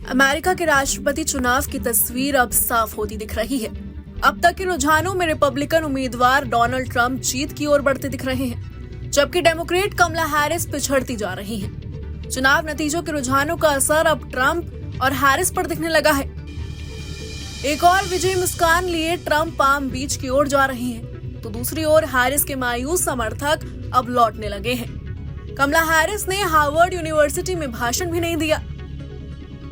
America के राष्ट्रपति चुनाव की तस्वीर अब साफ होती दिख रही है। अब तक के रुझानों में रिपब्लिकन उम्मीदवार डोनाल्ड ट्रंप जीत की ओर बढ़ते दिख रहे हैं, जबकि डेमोक्रेट कमला हैरिस पिछड़ती जा रही हैं। चुनाव नतीजों के रुझानों का असर अब ट्रंप और हैरिस पर दिखने लगा है। एक और विजयी मुस्कान लिए ट्रंप पाम बीच की ओर जा रहे हैं, तो दूसरी ओर हैरिस के मायूस समर्थक अब लौटने लगे हैं। कमला हैरिस ने हार्वर्ड यूनिवर्सिटी में भाषण भी नहीं दिया।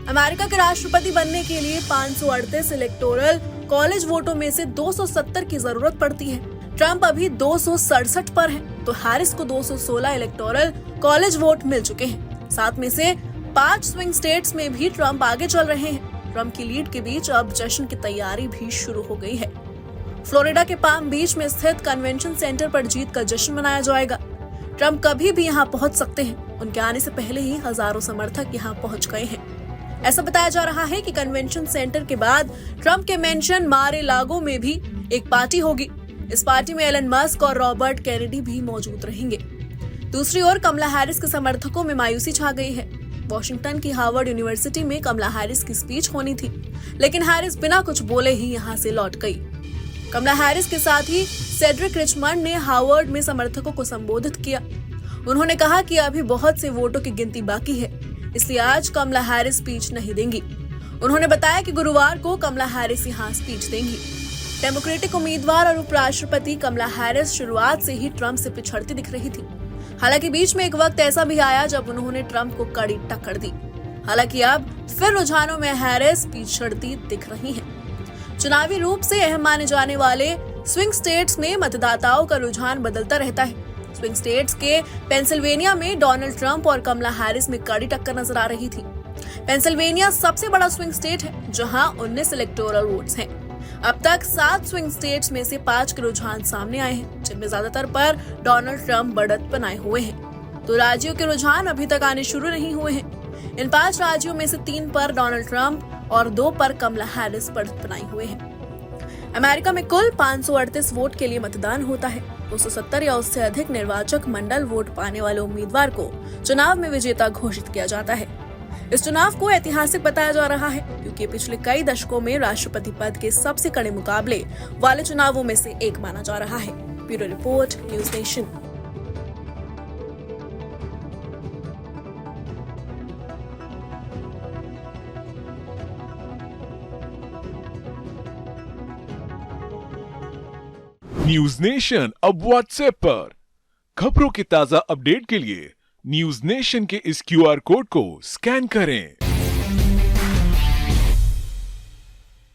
अमेरिका के राष्ट्रपति बनने के लिए 538 इलेक्टोरल कॉलेज वोटों में से 270 की जरूरत पड़ती है। ट्रंप अभी 267 पर है, तो हैरिस को 216 इलेक्टोरल कॉलेज वोट मिल चुके हैं। 7 में से 5 स्विंग स्टेट्स में भी ट्रंप आगे चल रहे हैं। ट्रंप की लीड के बीच अब जश्न की तैयारी भी शुरू हो गई है। फ्लोरिडा के पाम बीच में स्थित कन्वेंशन सेंटर पर जीत का जश्न मनाया जाएगा। ट्रंप कभी भी यहाँ पहुँच सकते हैं। उनके आने से पहले ही हजारों समर्थक यहाँ पहुँच गए हैं। ऐसा बताया जा रहा है कि कन्वेंशन सेंटर के बाद ट्रंप के मेंशन मार-ए-लागो में भी एक पार्टी होगी। इस पार्टी में एलन मस्क और रॉबर्ट कैनेडी भी मौजूद रहेंगे। दूसरी ओर कमला हैरिस के समर्थकों में मायूसी छा गई है। वॉशिंगटन की हार्वर्ड यूनिवर्सिटी में कमला हैरिस की स्पीच होनी थी, लेकिन हैरिस बिना कुछ बोले ही यहाँ से लौट गई। कमला हैरिस के साथ ही सेड्रिक रिचमंड ने हार्वर्ड में समर्थकों को संबोधित किया। उन्होंने कहा कि अभी बहुत से वोटों की गिनती बाकी है, इसलिए आज कमला हैरिस स्पीच नहीं देंगी। उन्होंने बताया कि गुरुवार को कमला हैरिस यहाँ स्पीच देंगी। डेमोक्रेटिक उम्मीदवार और उपराष्ट्रपति कमला हैरिस शुरुआत से ही ट्रंप से पिछड़ती दिख रही थी। हालांकि बीच में एक वक्त ऐसा भी आया जब उन्होंने ट्रंप को कड़ी टक्कर दी। हालांकि अब फिर रुझानों में हैरिस पिछड़ती दिख रही हैं। चुनावी रूप से अहम माने जाने वाले स्विंग स्टेट्स में मतदाताओं का रुझान बदलता रहता है। स्विंग स्टेट्स के पेंसिल्वेनिया में डोनाल्ड ट्रंप और कमला हैरिस में कड़ी टक्कर नजर आ रही थी। पेंसिल्वेनिया सबसे बड़ा स्विंग स्टेट है, जहां 19 इलेक्टोरल वोट्स हैं। अब तक 7 स्विंग स्टेट्स में से 5 के रुझान सामने आए हैं, जिनमें ज्यादातर पर डोनाल्ड ट्रंप बढ़त बनाए हुए हैं। तो राज्यों के रुझान अभी तक आने शुरू नहीं हुए हैं। इन 5 राज्यों में से 3 पर डोनाल्ड ट्रंप और 2 पर कमला हैरिस बढ़त बनाए हुए हैं। अमेरिका में कुल 538 वोट के लिए मतदान होता है। 270 या उससे अधिक निर्वाचक मंडल वोट पाने वाले उम्मीदवार को चुनाव में विजेता घोषित किया जाता है। इस चुनाव को ऐतिहासिक बताया जा रहा है, क्योंकि पिछले कई दशकों में राष्ट्रपति पद के सबसे कड़े मुकाबले वाले चुनावों में से एक माना जा रहा है। Bureau report, news nation. News nation अब व्हाट्सएप पर। खबरों के ताजा अपडेट के लिए न्यूज नेशन के इस QR कोड को स्कैन करें।